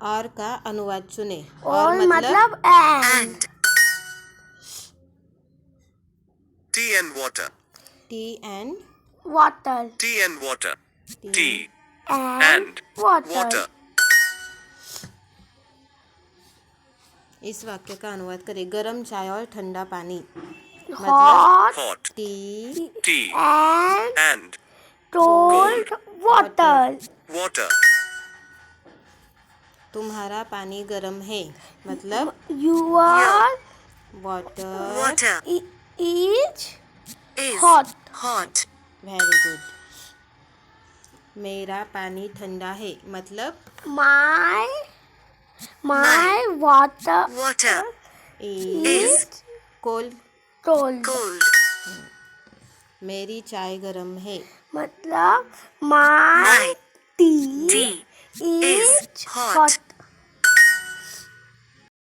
और का अनुवाद चुने। और मतलब and. Tea and water. T and Water. Tea and water. Tea And water. water. इस वाक्य का अनुवाद करें। गरम चाय और ठंडा पानी। Hot. Hot. T Tea And and cold water. water. तुम्हारा पानी गरम है। मतलब Your water is Is hot. hot. Very good. मेरा पानी ठंडा है। मतलब My water Water is cold. cold. cold. मेरी चाय गरम है। मतलब my tea Tea is hot. hot.